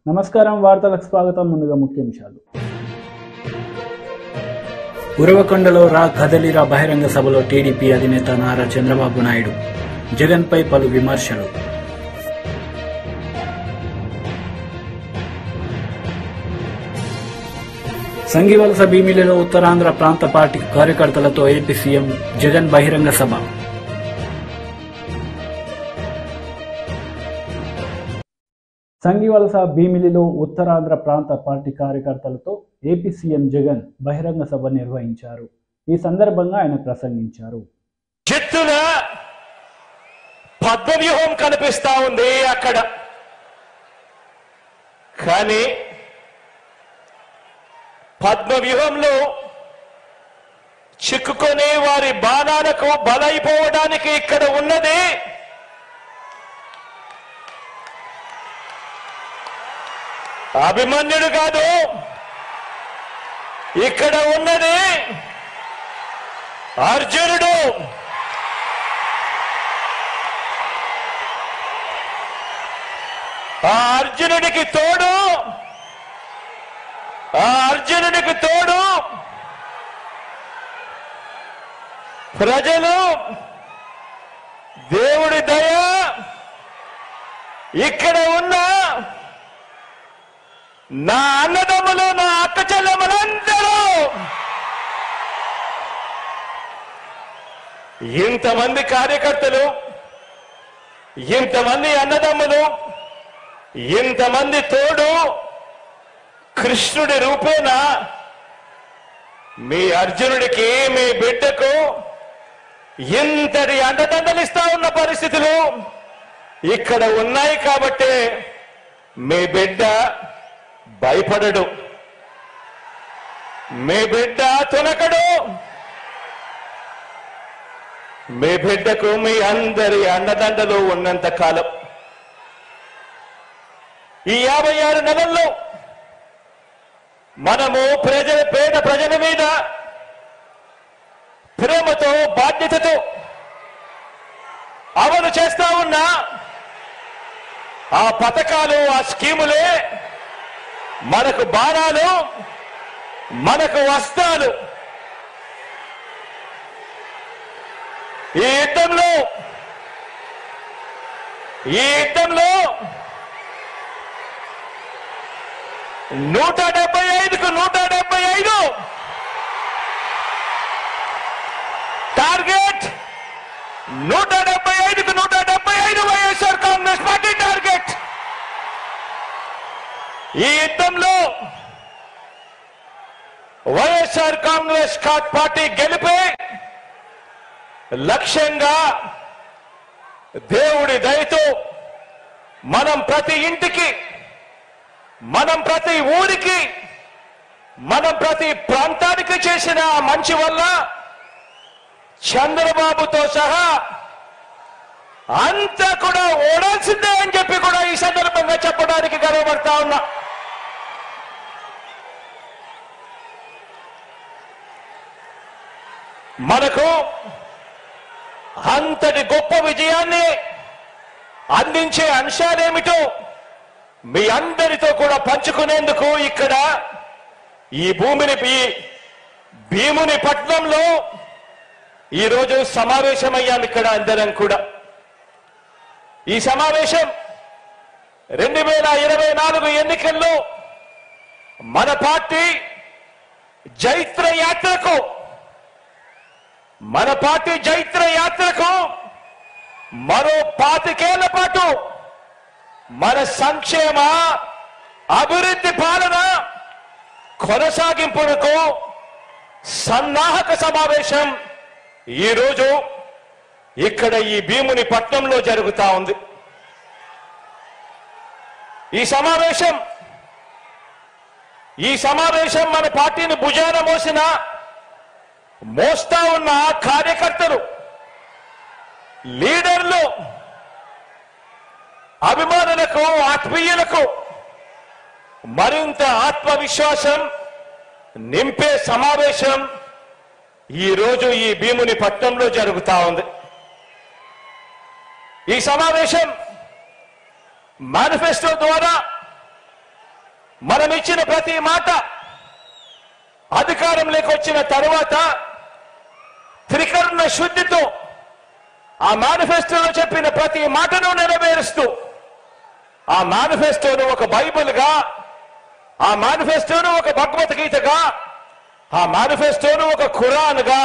నమస్కారం, వార్తలకు స్వాగతం. ముందుగా ముఖ్యాంశాలు. ఉరవకొండలో కదలిరా బహిరంగ సభలో టీడీపీ అధినేత నారా చంద్రబాబు నాయుడు జగన్పై పలు విమర్శలు. సంగివలస భీమిలిలో ఉత్తరాంధ్ర ప్రాంత పార్టీ కార్యకర్తలతో ఏపీ సీఎం జగన్ బహిరంగ సభ. సంగివలస భీమిలిలో ఉత్తరాంధ్ర ప్రాంత పార్టీ కార్యకర్తలతో ఏపీ సీఎం జగన్ బహిరంగ సభ నిర్వహించారు. ఈ సందర్భంగా ఆయన ప్రసంగించారు. చిత్తుల పద్మవ్యూహం కనిపిస్తా ఉంది అక్కడ, కానీ పద్మవ్యూహంలో చిక్కుకొని వారి బాణాలకు బలైపోవడానికి ఇక్కడ ఉన్నది అభిమన్యుడు కాదు, ఇక్కడ ఉన్నది అర్జునుడు. ఆ అర్జునుడికి తోడు ప్రజలు, దేవుడి దయ, ఇక్కడ ఉన్న నా అన్నదమ్ములు, నా అక్క చెల్లెమ్మలందరూ, ఇంతమంది కార్యకర్తలు, ఇంతమంది అన్నదమ్ములు, ఇంతమంది తోడు కృష్ణుడి రూపేణ మీ అర్జునుడికి, మీ బిడ్డకు ఇంతటి అండదండలిస్తా ఉన్న పరిస్థితులు ఇక్కడ ఉన్నాయి. కాబట్టి మీ బిడ్డ భయపడడు, మీ బిడ్డ తునకడు. మీ బిడ్డకు మీ అందరి అండదండలు ఉన్నంత కాలం, ఈ 56 నెలల్లో మనము పేద ప్రజల మీద ప్రేమతో, బాధ్యతతో అమలు చేస్తా ఉన్న ఆ పథకాలు, ఆ స్కీములే మనకు బాణాలు, మనకు వస్త్రాలు. ఈ యుద్ధంలో 175కు 175 టార్గెట్, 175కు 175 వైఎస్ఆర్ కాంగ్రెస్ పార్టీ టార్గెట్. ఈ యుద్ధంలో వైఎస్ఆర్ కాంగ్రెస్ పార్టీ గెలిపే లక్ష్యంగా దేవుడి దయతో మనం ప్రతి ఇంటికి, మనం ప్రతి ఊరికి, మనం ప్రతి ప్రాంతానికి చేసిన మంచి వల్ల చంద్రబాబుతో సహా అంతా కూడా ఓడాల్సిందే అని చెప్పి కూడా ఈ సందర్భంగా చెప్పడానికి గర్వపడతా ఉన్నా. మనకు అంతటి గొప్ప విజయాన్ని అందించే అంశాలేమిటో మీ అందరితో కూడా పంచుకునేందుకు ఇక్కడ ఈ భీముని పట్నంలో ఈరోజు సమావేశమయ్యాం. ఇక్కడ అందరం కూడా ఈ సమావేశం 2024 ఎన్నికల్లో మన పార్టీ జైత్ర యాత్రకు మరో 25 ఏళ్ల పాటు మన సంక్షేమ అభివృద్ధి పాలన కొనసాగింపునకు సన్నాహక సమావేశం ఈరోజు ఇక్కడ ఈ భీముని పట్నంలో జరుగుతా ఉంది. ఈ సమావేశం మన పార్టీని భుజాన మోస్తా ఉన్న కార్యకర్తలు, లీడర్లు, అభిమానులకు, ఆత్మీయులకు మరింత ఆత్మవిశ్వాసం నింపే సమావేశం ఈ రోజు ఈ భీముని పట్నంలో జరుగుతా ఉంది. ఈ సమావేశం మేనిఫెస్టో ద్వారా మనం ఇచ్చిన ప్రతి మాట అధికారంలోకి వచ్చిన తరువాత త్రికరణ శుద్ధితో ఆ మేనిఫెస్టోలో చెప్పిన ప్రతి మాటను నెరవేరుస్తూ ఆ మేనిఫెస్టోను ఒక బైబిల్గా, ఆ మేనిఫెస్టోను ఒక భగవద్గీతగా, ఆ మేనిఫెస్టోను ఒక ఖురాన్గా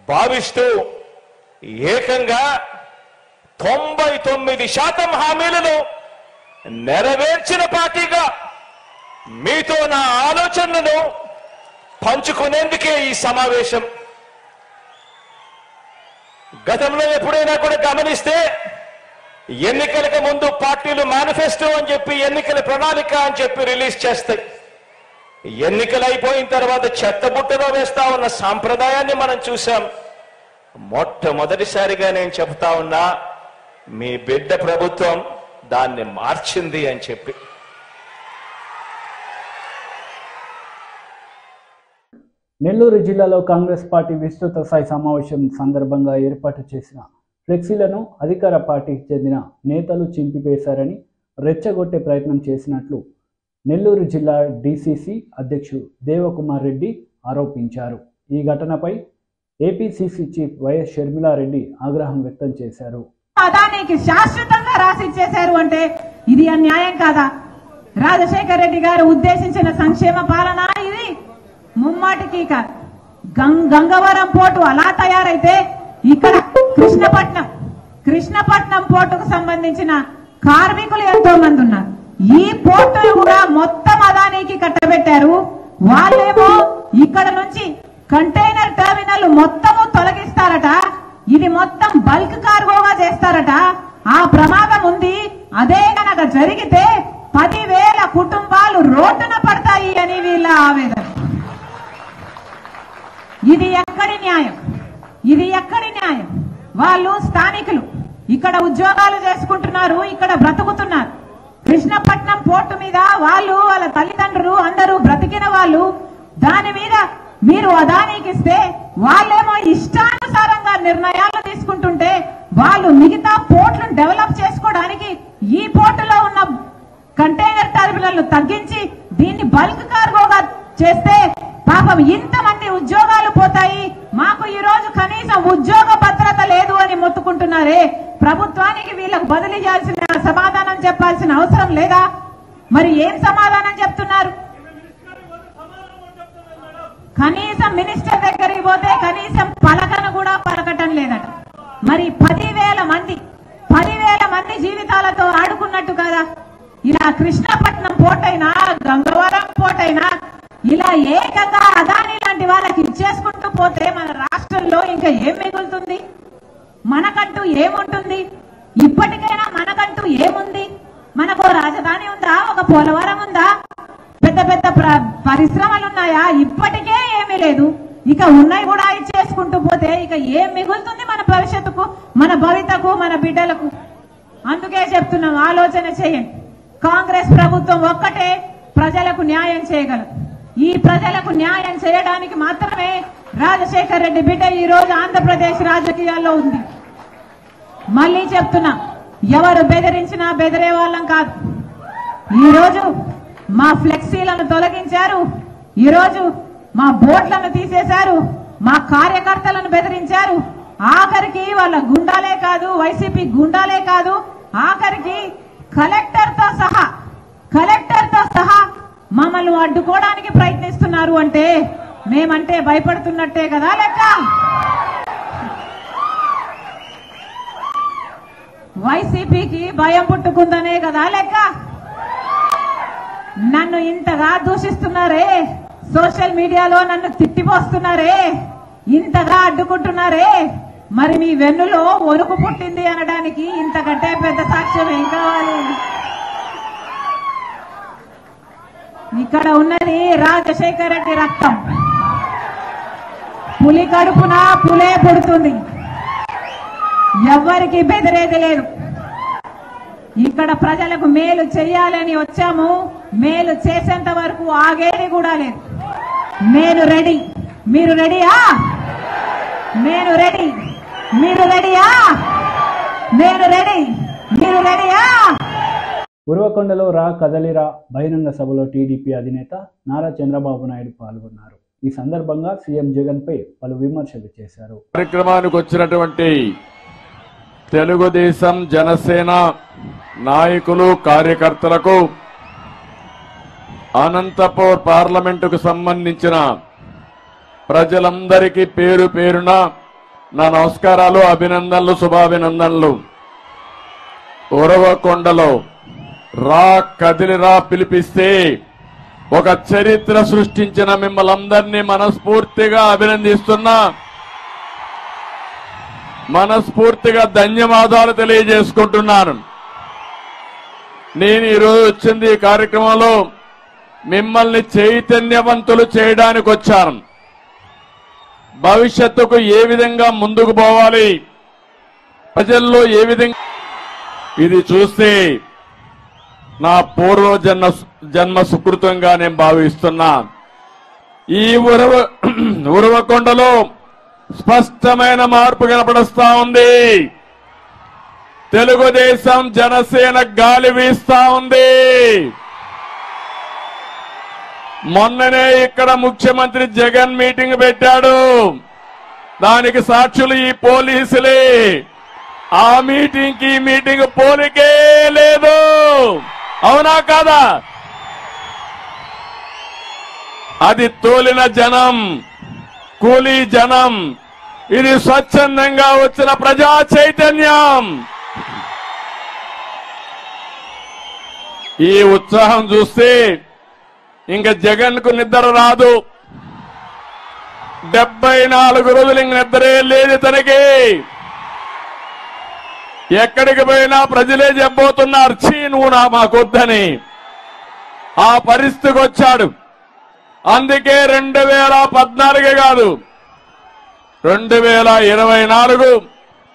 భావిస్తూ ఏకంగా 99% హామీలను నెరవేర్చిన పార్టీగా మీతో నా ఆలోచనలను పంచుకునేందుకే ఈ సమావేశం. గతంలో ఎప్పుడైనా కూడా గమనిస్తే ఎన్నికలకు ముందు పార్టీలు మేనిఫెస్టో అని చెప్పి, ఎన్నికల ప్రణాళిక అని చెప్పి రిలీజ్ చేస్తాయి. ఎన్నికలు అయిపోయిన తర్వాత చెత్తబుట్టలో వేస్తా ఉన్న సాంప్రదాయాన్ని మనం చూసాం. మొట్టమొదటిసారిగా నేను చెప్తా ఉన్నా, మీ బిడ్డ ప్రభుత్వం దాన్ని మార్చింది అని చెప్పి. నెల్లూరు జిల్లాలో కాంగ్రెస్ పార్టీ విస్తృత స్థాయి సమావేశం సందర్భంగా ఏర్పాటు చేసిన ఫ్లెక్సీలను అధికార పార్టీకి చెందిన నేతలు చింపివేశారని రెచ్చగొట్టే ప్రయత్నం చేసినట్లు నెల్లూరు జిల్లా డీసీసీ అధ్యక్షుడు దేవకుమార్ రెడ్డి ఆరోపించారు. ఈ ఘటనపై ఏపీసీసీ చీఫ్ వైఎస్ షర్మిలారెడ్డి ఆగ్రహం వ్యక్తం చేశారు. అదానికి శాశ్వతంగా రాసిచ్చేశారు అంటే ఇది అన్యాయం కాదా? రాజశేఖర్ రెడ్డి గారు ఉద్దేశించిన సంక్షేమ పాలన ఇది ముమ్మాటికి కాదు. గంగవరం పోర్టు అలా తయారైతే ఇక్కడ కృష్ణపట్నం పోర్టుకు సంబంధించిన కార్మికులు ఎంతో మంది ఉన్నారు. ఈ పోర్టులు కూడా మొత్తం అదానికి కట్టబెట్టారు. వాళ్ళేమో ఇక్కడ నుంచి కంటైనర్ టెర్మినల్ మొత్తము తొలగిస్తారట. ఇది మొత్తం బల్క్ కార్గోగా చేస్తారట. ఆ ప్రమాదం ఉంది. అదే గనక జరిగితే 10,000 కుటుంబాలు రోడ్డున పడతాయి అని వీళ్ళ ఆవేదన. ఇది ఎక్కడి న్యాయం? ఇది ఎక్కడి న్యాయం? వాళ్ళు స్థానికులు, ఇక్కడ ఉద్యోగాలు చేసుకుంటున్నారు, ఇక్కడ బ్రతుకుతున్నారు. కృష్ణపట్నం పోర్టు మీద వాళ్ళు, వాళ్ళ తల్లిదండ్రులు అందరూ బ్రతికిన వాళ్ళు. దాని మీద మీరు అదానికి ఇస్తే వాళ్ళేమో ఇష్టానుసారంగా నిర్ణయాలు తీసుకుంటుంటే, వాళ్ళు మిగతా పోర్టులను డెవలప్ చేసుకోవడానికి ఈ పోర్టులో ఉన్న కంటైనర్ టెర్మినల్ తగ్గించి దీన్ని బల్క్ కార్గోగా చేస్తే పాపం ఇంతమంది ఉద్యోగాలు పోతాయి. మాకు ఈ రోజు కనీసం ఉద్యోగ భద్రత లేదు అని మొత్తుకుంటున్నారే. ప్రభుత్వానికి వీళ్ళకు బదిలీ చేయాల్సిన సమాధానం చెప్పాల్సిన అవసరం లేదా? మరి ఏం సమాధానం చెప్తున్నారు? కనీసం మినిస్టర్ దగ్గరికి పోతే కనీసం పలకను కూడా పలకటం లేదట. మరి 10,000 మంది జీవితాలతో ఆడుకున్నట్టు కదా. ఇలా కృష్ణపట్నం పోర్ట్ అయినా, గంగవరం పోర్ట్ అయినా ఇలా ఏకంగా అదాని లాంటి వాళ్ళకి ఇచ్చేసుకుంటూ పోతే మన రాష్ట్రంలో ఇంకా ఏం మిగులుతుంది? మనకంటూ ఏముంటుంది? ఇప్పటికైనా మనకంటూ ఏముంది? మనకు రాజధాని ఉందా? ఒక పోలవరం ఉందా? పెద్ద పెద్ద పరిశ్రమలు ఉన్నాయా? ఇప్పటికే ఏమీ లేదు. ఇక ఉన్నాయి కూడా ఇచ్చేసుకుంటూ పోతే ఇక ఏం మిగులుతుంది మన భవిష్యత్తుకు, మన భవితకు, మన బిడ్డలకు? అందుకే చెప్తున్నాం, ఆలోచన చేయండి. కాంగ్రెస్ ప్రభుత్వం ఒక్కటే ప్రజలకు న్యాయం చేయగలదు. ఈ ప్రజలకు న్యాయం చేయడానికి మాత్రమే రాజశేఖర్ రెడ్డి బిడ్డ ఈ రోజు ఆంధ్రప్రదేశ్ రాజకీయాల్లో ఉంది. మళ్ళీ చెప్తున్నా, ఎవరు బెదిరించినా బెదిరే వాళ్ళం కాదు. ఈ రోజు మా ఫ్లెక్సీలను తొలగించారు, ఈ రోజు మా బోట్లను తీసేశారు, మా కార్యకర్తలను బెదిరించారు. ఆఖరికి వాళ్ళ గుండాలే కాదు, వైసీపీ గుండాలే కాదు, ఆఖరికి కలెక్టర్తో సహా మమ్మల్ని అడ్డుకోవడానికి ప్రయత్నిస్తున్నారు. అంటే మేమంటే భయపడుతున్నట్టే కదా లెక్క. వైసీపీకి భయం పుట్టుకుందనే కదా లెక్క. నన్ను ఇంతగా దూషిస్తున్నారే, సోషల్ మీడియాలో నన్ను తిట్టిపోస్తున్నారే, ఇంతగా అడ్డుకుంటున్నారే, మరి మీ వెన్నులో వణుకు పుట్టింది అనడానికి ఇంతకంటే పెద్ద సాక్ష్యం ఏం కావాలి? ఇక్కడ ఉన్నది రాజశేఖర్ రెడ్డి రక్తం. పులి కడుపున పులే పుడుతుంది. ఎవ్వరికి బెదిరేది లేదు. ఇక్కడ ప్రజలకు మేలు చేయాలని వచ్చాము. మేలు చేసేంత వరకు ఆగేది కూడా లేదు. నేను రెడీ. మీరు రెడీయా? నేను రెడీ. మీరు రెడీయా? నేను రెడీ. మీరు రెడీయా? ఉరవకొండలో రా కదలిరా బహిరంగ సభలో టీడీపీ అధినేత నారా చంద్రబాబు నాయుడు పాల్గొన్నారు. ఈ సందర్భంగా సీఎం జగన్పై పలు విమర్శలు చేశారు. కార్యక్రమానికి వచ్చినటువంటి తెలుగుదేశం జనసేన నాయకులు కార్యకర్తలకు అనంతపూర్ పార్లమెంటుకు సంబంధించిన ప్రజలందరికీ పేరు పేరున నా నమస్కారాలు, అభినందనలు, శుభాభినందనలు. ఉరవకొండలో రా కదిలిరా పిలిపిస్తే ఒక చరిత్ర సృష్టించిన మిమ్మల్ని అందరినీ మనస్ఫూర్తిగా అభినందిస్తున్నా, మనస్ఫూర్తిగా ధన్యవాదాలు తెలియజేసుకుంటున్నాను. నేను ఈరోజు వచ్చింది ఈ కార్యక్రమంలో మిమ్మల్ని చైతన్యవంతులు చేయడానికి వచ్చాను. భవిష్యత్తుకు ఏ విధంగా ముందుకు పోవాలి, ప్రజల్లో ఏ విధంగా, ఇది చూస్తే నా పూర్వ జన్మ సుకృతంగా నేను భావిస్తున్నా. ఈ ఉరవకొండలో స్పష్టమైన మార్పు కనపడుస్తా ఉంది. తెలుగుదేశం జనసేన గాలి వీస్తా ఉంది. మొన్ననే ఇక్కడ ముఖ్యమంత్రి జగన్ మీటింగ్ పెట్టాడు. దానికి సాక్షులు ఈ పోలీసులే. ఆ మీటింగ్ కి మీటింగ్ పోలికే లేదు. అవునా కాదా? అది తోలిన జనం, కూలీ జనం. ఇది స్వచ్ఛందంగా వచ్చిన ప్రజా చైతన్యం. ఈ ఉత్సాహం చూస్తే ఇంకా జగన్ కు నిద్ర రాదు. 74 రోజులు ఇంక నిద్రే లేదు తనకి. ఎక్కడికి పోయినా ప్రజలే చెప్పబోతున్నారు, చీ నువ్వు మాకొద్దని. ఆ పరిస్థితికి వచ్చాడు. అందుకే 2014 కాదు, 2024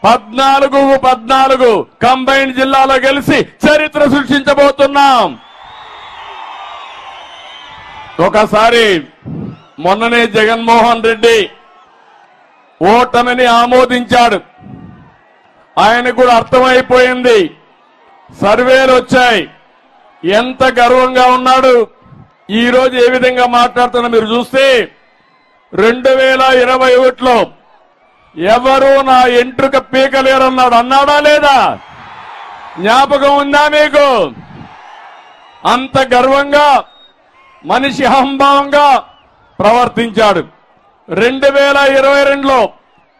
14 కంబైన్డ్ జిల్లాలో గెలిచి చరిత్ర సృష్టించబోతున్నాం. ఒకసారి మొన్ననే జగన్మోహన్ రెడ్డి ఓటమిని ఆమోదించాడు. ఆయనకు కూడా అర్థమైపోయింది. సర్వేలు వచ్చాయి. ఎంత గర్వంగా ఉన్నాడు. ఈ రోజు ఏ విధంగా మాట్లాడుతున్నా మీరు చూస్తే 2021లో ఎవరు నా ఎంట్రుక పీకలేరన్నాడు. అన్నాడా లేదా? జ్ఞాపకం ఉందా మీకు? అంత గర్వంగా మనిషి అహంభావంగా ప్రవర్తించాడు. 2022లో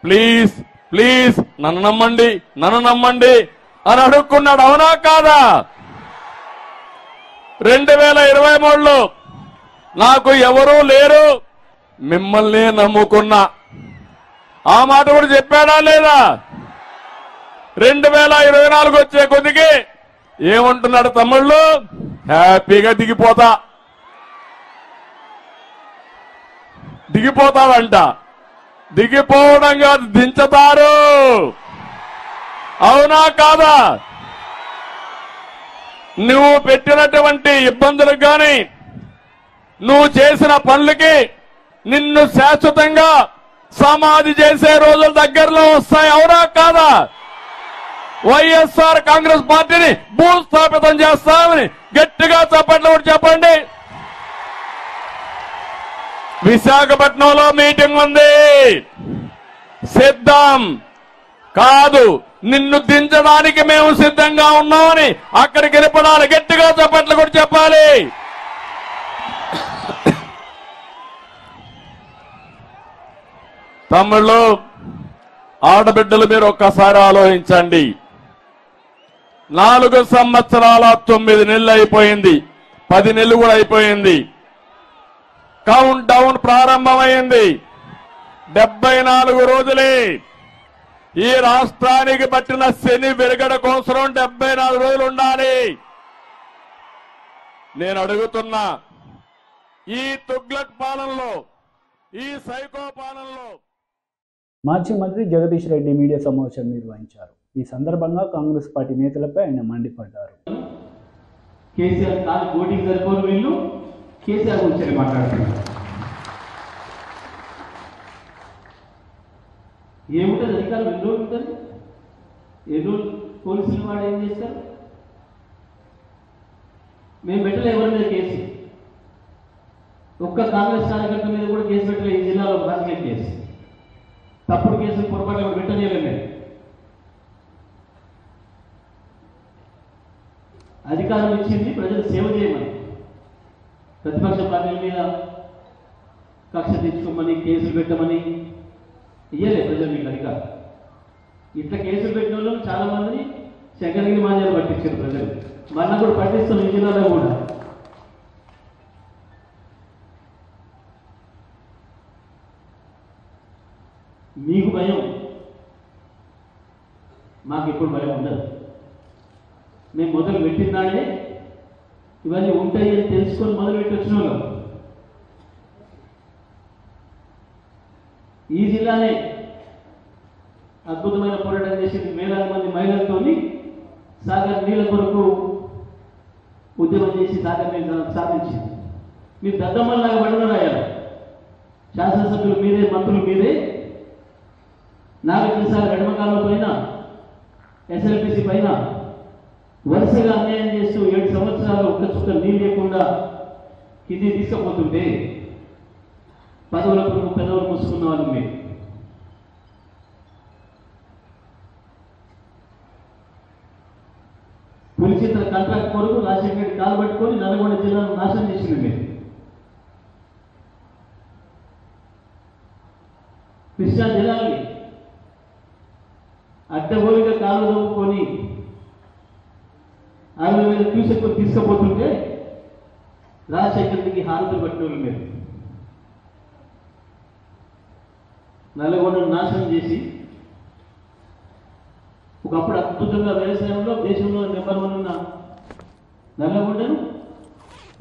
ప్లీజ్ ప్లీజ్ నన్ను నమ్మండి, నన్ను నమ్మండి అని అడుక్కున్నాడు. అవునా కాదా? 2023లో నాకు ఎవరూ లేరు, మిమ్మల్ని నమ్ముకున్నా. ఆ మాట కూడా చెప్పాడా లేదా? 2024 వచ్చే కొద్దికి ఏమంటున్నాడు తమ్ముళ్ళు? హ్యాపీగా దిగిపోతాడంట. దిగిపోవడం కాదు, దించుతారు. అవునా కాదా? నువ్వు పెట్టినటువంటి ఇబ్బందులకు గాని, నువ్వు చేసిన పనులకి నిన్ను శాశ్వతంగా సమాధి చేసే రోజులు దగ్గరలో వస్తాయి. అవునా కాదా? వైఎస్ఆర్ కాంగ్రెస్ పార్టీని భూస్థాపితం చేస్తామని గట్టిగా చప్పట్లు కూడా చెప్పండి. విశాఖపట్నంలో మీటింగ్ ఉంది. సిద్ధం కాదు, నిన్ను దించడానికి మేము సిద్ధంగా ఉన్నామని అక్కడికి వెళ్ళిపోవాలి. గట్టిగా చప్పట్లు కూడా చెప్పాలి. తమ్ముళ్ళు, ఆడబిడ్డలు, మీరు ఒక్కసారి ఆలోచించండి. 4 సంవత్సరాల 9 నెలలు అయిపోయింది. 10 నెలలు కూడా అయిపోయింది. కౌంట్ డౌన్ ప్రారంభమైంది. 74 రోజులే. ఈ రాష్ట్రానికి పట్టిన శని విరగడ కోసం 74 రోజులు ఉండాలి. నేను అడుగుతున్నా, ఈ తుగ్లక్ పాలనలో, ఈ సైకో పాలనలో మాజీ మంత్రి జగదీష్ రెడ్డి మీడియా సమావేశం నిర్వహించారు. ఈ సందర్భంగా కాంగ్రెస్ పార్టీ నేతలపై ఆయన మండిపడ్డారు. కేసీఆర్ దాని ఓటింగ్ సరిపోరు, వీళ్ళు కేసీఆర్ గురించి మాట్లాడుతున్నారు. ఏముంటుంది అధికారులు? ఎన్ని రోజులు ఉంటుంది? ఎన్ని రోజులు పోలీసులు వాడు ఏం చేస్తారు? మేము పెట్టలే ఎవరి మీద కేసు, ఒక్క కాంగ్రెస్ కార్యకర్త మీద కూడా కేసు పెట్టలే ఈ జిల్లాలో రాజకీయ కేసు. తప్పుడు కేసులు పొరపాటు పెట్టనీయలేదు మేము. అధికారం ఇచ్చింది ప్రజలు సేవ చేయమని, ప్రతిపక్ష పార్టీల మీద కక్ష తెచ్చుకోమని కేసులు పెట్టమని ఇయ్యలే ప్రజలు మీకు అధికారం. ఇట్లా కేసులు పెట్టిన వాళ్ళు చాలా మందిని శంకరగిరి మాన్యాలు పట్టించారు ప్రజలు. మళ్ళా కూడా పట్టిస్తాం ఈ జిల్లాలో కూడా. మీకు భయం, మాకు ఇప్పుడు భయం ఉండదు. మేము మొదలు పెట్టినాడే ఇవన్నీ ఉంటాయి అని తెలుసుకొని మొదలు పెట్టి వచ్చిన వాళ్ళం. ఈ జిల్లానే అద్భుతమైన పోరాటం చేసింది. వేలాది మంది మహిళలతో సాగర్ నీళ్ళ కొరకు ఉద్యమం చేసి సాగర్ నీళ్ళు సాధించింది. మీరు దద్దమ్మలాగా పడినారా? శాసనసభ్యులు మీరే, మంత్రులు మీరే. నాగకృష్ణ గడమకాలం పైన, ఎస్ఎల్పిసి పైన వరుసగా అన్యాయం చేస్తూ 7 సంవత్సరాలు ఒక్క చుక్క నీళ్ళు లేకుండా కింది తీసుకుపోతుంటే పదవులకు పెదవులు మూసుకున్న వాళ్ళు మీరు. పులిచిత్ర కాంట్రాక్ట్ కొరకు రాజశేఖర కాలు పట్టుకొని నల్గొండ జిల్లాను నాశనం చేసింది మీరు. కృష్ణా జిల్లాని అడ్డగోలుగా కాలు దవ్వుకొని 60,000 క్యూసెక్ తీసుకుపోతుంటే రాజశేఖర్కి హారతులు పట్టినోళ్ళు మీరు. నల్లగొండను నాశనం చేసి ఒకప్పుడు అద్భుతంగా వ్యవసాయంలో దేశంలో నెంబర్ 1 ఉన్న నల్లగొండను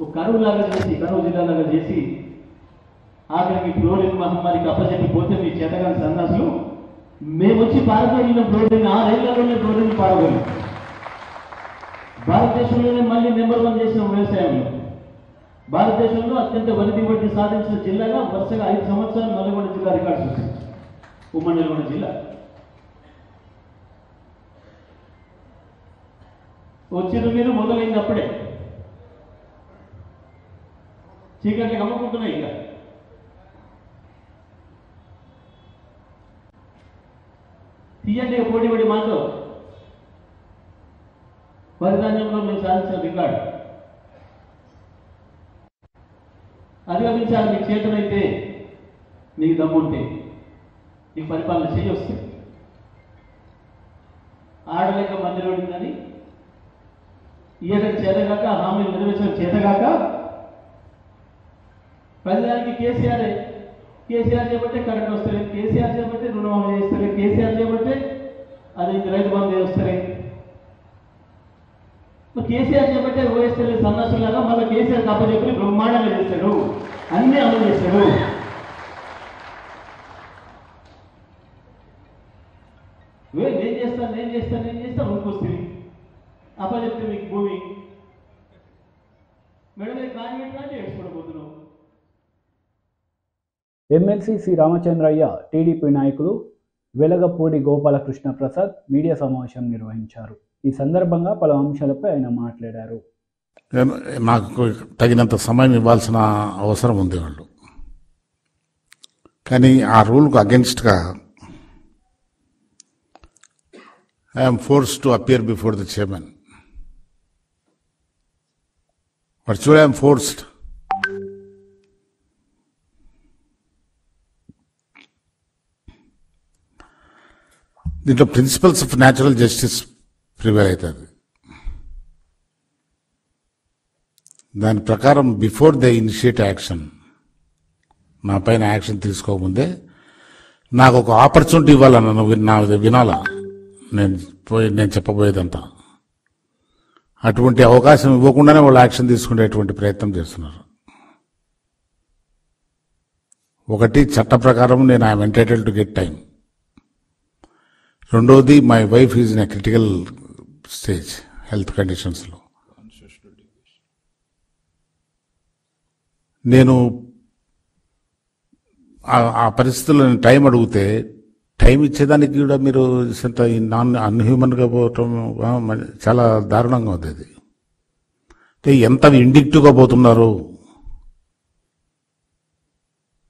ఒక కరువులాగా చేసి, కరువు జిల్లాలాగా చేసి ఆఖరికి ఫ్లోరిన్ మహమ్మారికి అప్పచెప్పిపోతే మీ చేతగాని సన్నాసులు మేము వచ్చి పారదోలిన ఫ్లోరిన్ 6 ఏళ్లలోనే ఫ్లోరిన్ పారదోలి భారతదేశంలోనే మళ్ళీ నెంబర్ 1 చేసిన వ్యవసాయంలో. భారతదేశంలో అత్యంత వరి దిగుబడి సాధించిన జిల్లాగా వరుసగా 5 సంవత్సరాలు నల్గొండ జిల్లా రికార్డు చూసింది. ఉమ్మడి నల్గొండ జిల్లా వచ్చిన మీరు మొదలైంది అప్పుడే. చీకట్లకి అమ్ముకుంటున్నాయి. ఇక తీయండి పోటీ పడి మాతో వరిధాన్యంలో మేము సాధించిన రికార్డు అధిగమించాలి. మీకు చేతనైతే, మీకు దమ్ముంటే నీకు పరిపాలన చేయొస్తుంది. ఆడలేక మందిరోడిందని ఇయ్యడం చేతగాక, హామీలు నెరవేర్చడం చేతగాక ప్రజలకి కేసీఆర్ చేపట్టే కరెంట్ వస్తుంది, కేసీఆర్ చేపట్టే రుణమాఫీ చేస్తారు, కేసీఆర్ చేపట్టే అది రైతు బంధు వస్తాయి. కేసీఆర్ చేపట్టే ఓఎస్ఎల్ సన్నాసులాగా మళ్ళీ కేసీఆర్ అప్పచెప్పి బ్రహ్మాండంగా చేస్తాడు, అన్నీ అమలు చేస్తాడు. నేను చేస్తాను ఊరికొస్తుంది అప్పచెప్తే మీకు భూమి మెడలే కాన్వెంట్ లాంటి ఏడ్చుకోబోతున్నావు. ఎమ్మెల్సీ సి రామచంద్రయ్య, టీడీపీ నాయకులు వెలగపూడి గోపాలకృష్ణ ప్రసాద్ మీడియా సమావేశం నిర్వహించారు. ఈ సందర్భంగా పలు అంశాలపై ఆయన మాట్లాడారు. మాకు తగినంత సమయం ఇవ్వాల్సిన అవసరం ఉంది వాళ్ళు, కానీ ఆ రూల్కు అగెన్స్ట్గా I'm forced to appear before the chairman. Virtually I'm forced. దీంట్లో principles of natural justice prevail అవుతుంది. దాని ప్రకారం బిఫోర్ దే ఇనిషియేట్ యాక్షన్, నా పైన యాక్షన్ తీసుకోకముందే నాకు ఒక ఆపర్చునిటీ ఇవ్వాలన్నా, నా వినాలా నేను చెప్పబోయేదంతా. అటువంటి అవకాశం ఇవ్వకుండానే వాళ్ళు యాక్షన్ తీసుకునేటువంటి ప్రయత్నం చేస్తున్నారు. ఒకటి, చట్ట ప్రకారం నేను I'm entitled to get time. రెండోది, my wife is in a critical stage health కండిషన్స్లో. నేను ఆ పరిస్థితుల్లో నేను టైం అడిగితే టైం ఇచ్చేదానికి కూడా మీరు అన్హ్యూమన్గా పోవటం చాలా దారుణంగా ఉంది. అది ఎంత ఇండిక్టివ్గా పోతున్నారు,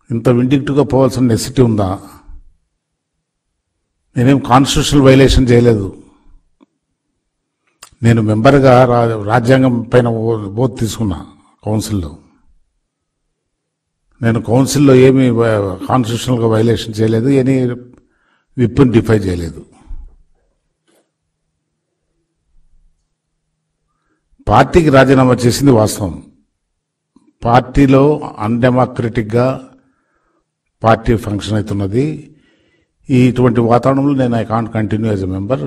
ఇంత ఇండిక్టివ్గా పోవాల్సిన నెసిటీ ఉందా? నేనేం కాన్స్టిట్యూషనల్ వైలేషన్ చేయలేదు. నేను మెంబర్గా రాజ్యాంగం పైన ఓత్ తీసుకున్నా కౌన్సిల్లో. నేను కౌన్సిల్లో ఏమీ కాన్స్టిట్యూషనల్గా వైలేషన్ చేయలేదు, ఎనీ విప్ని డిఫై చేయలేదు. పార్టీకి రాజీనామా చేసింది వాస్తవం. పార్టీలో అన్డెమోక్రటిక్గా పార్టీ ఫంక్షన్ అవుతున్నది. ఇటువంటి వాతావరణంలో నేను I can't continue as a member,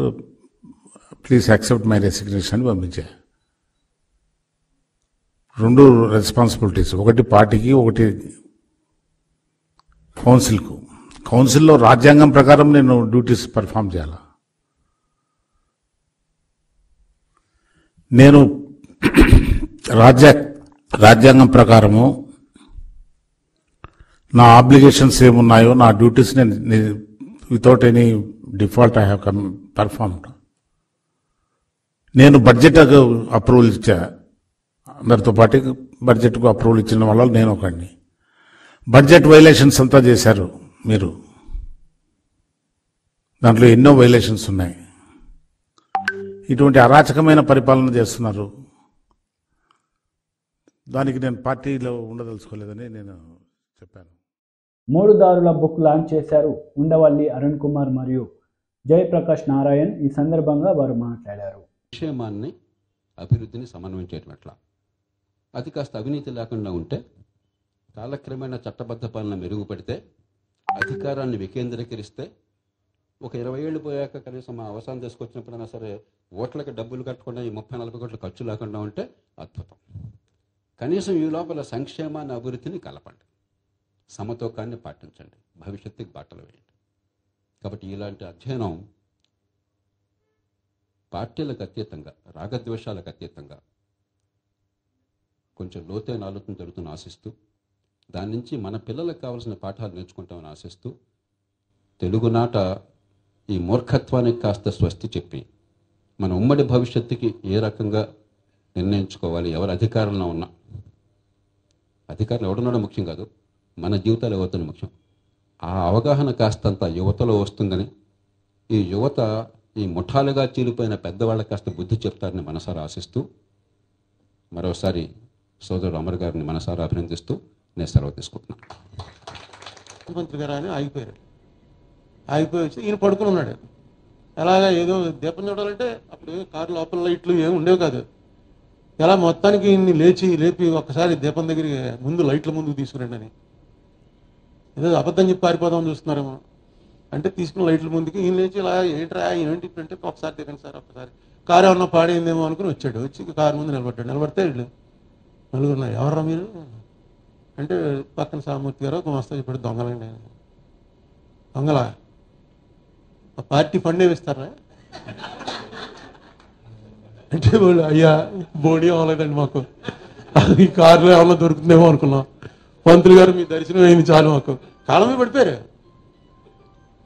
please accept my resignation అని పంపించా. 2 రెస్పాన్సిబిలిటీస్, ఒకటి పార్టీకి, ఒకటి కౌన్సిల్కు. కౌన్సిల్లో రాజ్యాంగం ప్రకారం నేను డ్యూటీస్ పర్ఫామ్ చేయాలి. నేను రాజ్యాంగం ప్రకారము నా ఆబ్లిగేషన్స్ ఏమున్నాయో, నా డ్యూటీస్ నేను without any default I have performed. నేను బడ్జెట్ అప్రూవల్ ఇచ్చా, అందరితో పాటు బడ్జెట్కు అప్రూవల్ ఇచ్చిన వాళ్ళ నేను ఒకడిని. బడ్జెట్ వైలేషన్స్ అంతా చేశారు మీరు, దాంట్లో ఎన్నో వైలేషన్స్ ఉన్నాయి. ఇటువంటి అరాచకమైన పరిపాలన చేస్తున్నారు. దానికి నేను పార్టీలో ఉండదలుచుకోలేదని నేను చెప్పాను. 3 దారుల బుక్ లాంచ్ చేశారు ఉండవల్లి అరుణ్ కుమార్ మరియు జయప్రకాష్ నారాయణ్. ఈ సందర్భంగా వారు మాట్లాడారు. సంక్షేమాన్ని అభివృద్ధిని సమన్వయం చేయడం ఎట్లా, అది కాస్త అవినీతి లేకుండా ఉంటే, కాలక్రమేణా చట్టబద్ధ పాలన మెరుగుపడితే, అధికారాన్ని వికేంద్రీకరిస్తే, ఒక 20 ఏళ్ళు పోయాక కనీసం మా అవసరం తీసుకొచ్చినప్పుడైనా సరే ఓట్లకి డబ్బులు కట్టకుండా ఈ 30-40 కోట్ల ఖర్చు లేకుండా ఉంటే అద్భుతం. కనీసం ఈ లోపల సంక్షేమాన్ని అభివృద్ధిని కలపండి, సమతూకాన్ని పాటించండి, భవిష్యత్తుకి బాటలు వేయండి. కాబట్టి ఇలాంటి అధ్యయనం పార్టీలకు అతీతంగా, రాగద్వేషాలకు అతీతంగా కొంచెం లోతైన ఆలోచన జరుగుతున్న ఆశిస్తూ, దాని నుంచి మన పిల్లలకు కావాల్సిన పాఠాలు నేర్చుకుంటామని ఆశిస్తూ, తెలుగునాట ఈ మూర్ఖత్వానికి కాస్త స్వస్తి చెప్పి మన ఉమ్మడి భవిష్యత్తుకి ఏ రకంగా నిర్ణయించుకోవాలి, ఎవరు అధికారంలో ఉన్నా, అధికారులు ఎవడున్నాడో ముఖ్యం కాదు, మన జీవితాలు యువతను ముఖ్యం. ఆ అవగాహన కాస్తంత యువతలో వస్తుందని, ఈ యువత ఈ ముఠాలుగా చీలిపోయిన పెద్దవాళ్ళకి కాస్త బుద్ధి చెప్తారని మనసారా ఆశిస్తూ, మరోసారి సోదరుడు అమర్ గారిని మనసారా అభినందిస్తూ నేను సెలవు తీసుకుంటున్నాను. ముఖ్యమంత్రి గారు అని ఆగిపోయి వచ్చి ఈయన పడుకుని ఉన్నాడు. ఎలాగా ఏదో దీపం చూడాలంటే అప్పుడు కారు లోపల లైట్లు ఏమి ఉండేవి కాదు. ఎలా మొత్తానికి ఈయన్ని లేపి ఒక్కసారి దీపం దగ్గరికి ముందు లైట్ల ముందుకు తీసుకురండి అని, ఏదో అబద్ధం చెప్పి పారిపోదామని చూస్తున్నారేమో అంటే తీసుకున్న లైట్ల ముందుకి ఈయన లేచి ఇలా ఏంట్రా ఏంటి అంటే ఒకసారి దిగండి సార్, ఒక్కసారి కారు ఏమన్నా పాడైందేమో అనుకుని వచ్చాడు. వచ్చి కారు ముందు నిలబడితే వీళ్ళు నలుగురున్నారు. ఎవర్రా మీరు అంటే పక్కన సామూర్తి గారు ఒక మస్తా చెప్పాడు, దొంగలండి. దొంగలా? పార్టీ ఫండ్ ఏమిస్తారా అంటే వాళ్ళు అయ్యా బోడీ అవ్వలేదండి మాకు, ఈ కారులో ఏమన్నా దొరుకుతుందేమో అనుకున్నాం. పంతులు గారు మీ దర్శనం అయింది చాలు, మాకు కాలమే పడిపోయారు.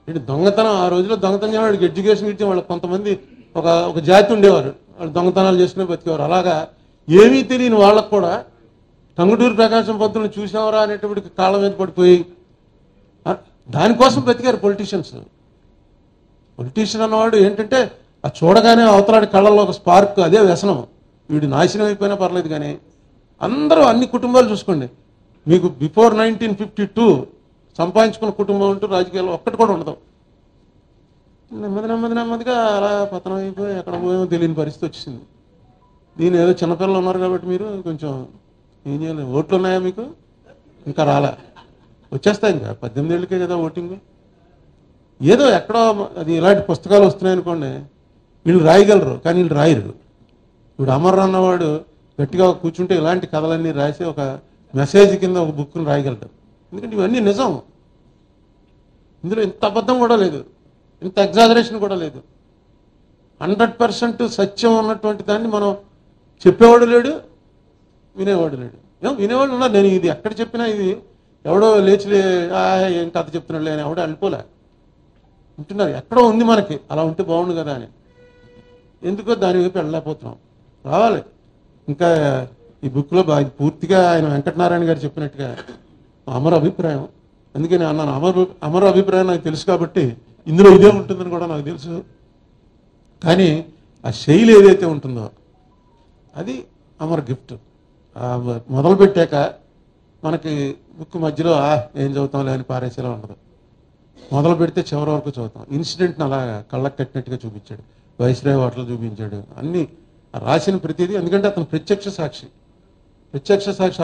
ఇటు దొంగతనం, ఆ రోజుల్లో దొంగతనం వాడికి ఎడ్యుకేషన్ ఇచ్చి వాళ్ళు కొంతమంది ఒక జాతి ఉండేవారు, వాళ్ళు దొంగతనాలు చేసుకునే బతికేవారు. అలాగా ఏమీ తెలియని వాళ్ళకు కూడా టంగుటూరు ప్రకాశం పంతులను చూసావరా అనేటప్పటికి కాళ్ళ మీద పడిపోయి దానికోసం బతికారు పొలిటీషియన్స్. పొలిటీషియన్ అన్నవాడు ఏంటంటే ఆ చూడగానే అవతలాడి కళ్ళల్లో ఒక స్పార్క్, అదే వ్యసనం. వీడు నాశనం అయిపోయినా పర్లేదు కానీ అందరూ అన్ని కుటుంబాలు చూసుకోండి, మీకు బిఫోర్ 1952 సంపాదించుకున్న కుటుంబం అంటూ రాజకీయాల్లో ఒక్కటి కూడా ఉండదు. నెమ్మదిగా అలా పతనం అయిపోయి ఎక్కడ పోయేమో తెలియని పరిస్థితి వచ్చింది. దీని ఏదో చిన్నపిల్లలు ఉన్నారు కాబట్టి మీరు కొంచెం ఏం చేయలేదు. ఓట్లు ఉన్నాయా మీకు? ఇంకా రాలే, వచ్చేస్తాయి. ఇంకా 18 ఏళ్ళకే కదా ఓటింగ్. ఏదో ఎక్కడో అది ఇలాంటి పుస్తకాలు వస్తున్నాయనుకోండి, వీళ్ళు రాయగలరు కానీ వీళ్ళు రాయరు. ఇప్పుడు అమర్ అన్నవాడు గట్టిగా కూర్చుంటే ఇలాంటి కథలన్నీ రాసి ఒక మెసేజ్ కింద ఒక బుక్ని రాయగలరు. ఎందుకంటే ఇవన్నీ నిజం, ఇందులో ఇంత అబద్ధం కూడా లేదు, ఇంత ఎగ్జాజరేషన్ కూడా లేదు. 100% సత్యం ఉన్నటువంటి దాన్ని మనం చెప్పేవాడు లేడు, వినేవాడు లేడు. వినేవాళ్ళు ఉన్నారు. నేను ఇది ఎక్కడ చెప్పినా ఇది ఎవడో లేచి ఏం కథ చెప్తున్నాడు అని ఎవడో అనిపోలే ఉంటున్నారు. ఎక్కడో ఉంది మనకి, అలా ఉంటే బాగుండు కదా అని. ఎందుకో దాని వైపు వెళ్ళలేకపోతున్నాం. రావాలి, ఇంకా ఈ బుక్లో పూర్తిగా ఆయన వెంకటనారాయణ గారు చెప్పినట్టుగా అమర అభిప్రాయం. అందుకని అన్నాను అమర అభిప్రాయం నాకు తెలుసు కాబట్టి ఇందులో ఇదే ఉంటుందని కూడా నాకు తెలుసు. కానీ ఆ శైలి ఏదైతే ఉంటుందో అది అమర గిఫ్ట్. మొదలు పెట్టాక మనకి బుక్ మధ్యలో ఏం చదువుతాంలే అని పారేసేలా ఉండదు. మొదలు పెడితే చివరి వరకు చదువుతాం. ఇన్సిడెంట్ని అలా కళ్ళకు కట్టినట్టుగా చూపించాడు, వైస్రాయ్ హోటల్ చూపించాడు, అన్నీ రాసిన ప్రతిదీ. ఎందుకంటే అతను ప్రత్యక్ష సాక్షి.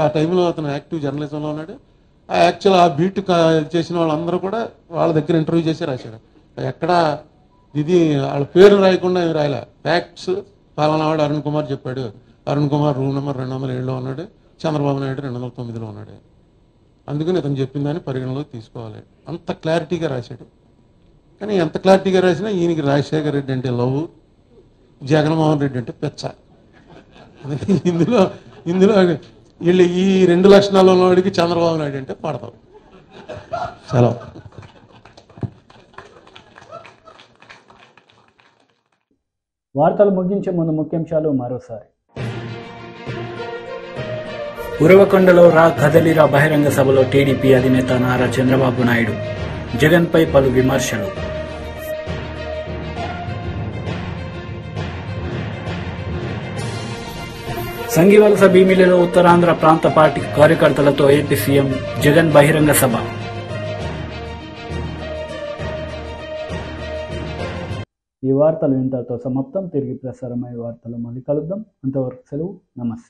ఆ టైంలో అతను యాక్టివ్ జర్నలిజంలో ఉన్నాడు. ఆ యాక్చువల్ ఆ బీట్ చేసిన వాళ్ళందరూ కూడా వాళ్ళ దగ్గర ఇంటర్వ్యూ చేసి రాశాడు. ఎక్కడ ఇది వాళ్ళ పేర్లు రాయకుండా ఏమి రాయలే. ఫ్యాక్ట్స్ పాలనావాడు అరుణ్ కుమార్ చెప్పాడు, అరుణ్ కుమార్ రూమ్ నెంబర్ 207లో ఉన్నాడు, చంద్రబాబు నాయుడు 209లో ఉన్నాడు. అందుకని అతను చెప్పిందని పరిగణలోకి తీసుకోవాలి. అంత క్లారిటీగా రాశాడు. కానీ ఎంత క్లారిటీగా రాసినా ఈయనకి రాజశేఖర రెడ్డి అంటే లవ్, జగన్మోహన్ రెడ్డి అంటే పెచ్చ. ఇందులో వీళ్ళు ఈ 2 లక్షణాలు ఉన్నవాడికి చంద్రబాబు నాయుడు అంటే పడతాం. సెలవు. వార్తలు ముగించే ముందు ముఖ్యాంశాలు మరోసారి. ఉరవకొండలో కదలిరా బహిరంగ సభలో టీడీపీ అధినేత నారా చంద్రబాబు నాయుడు జగన్పై పలు విమర్శలు. సంగివలస భీమిలిలో ఉత్తరాంధ్ర ప్రాంత పార్టీ కార్యకర్తలతో ఏపీ సీఎం జగన్ బహిరంగ సభ. ఈ వార్తలు ఇంతతో సమాప్తం. తిరిగి ప్రసారమయ్యే వార్తలు మళ్ళీ కలుద్దాం. అంతవరకు సెలవు. నమస్తే.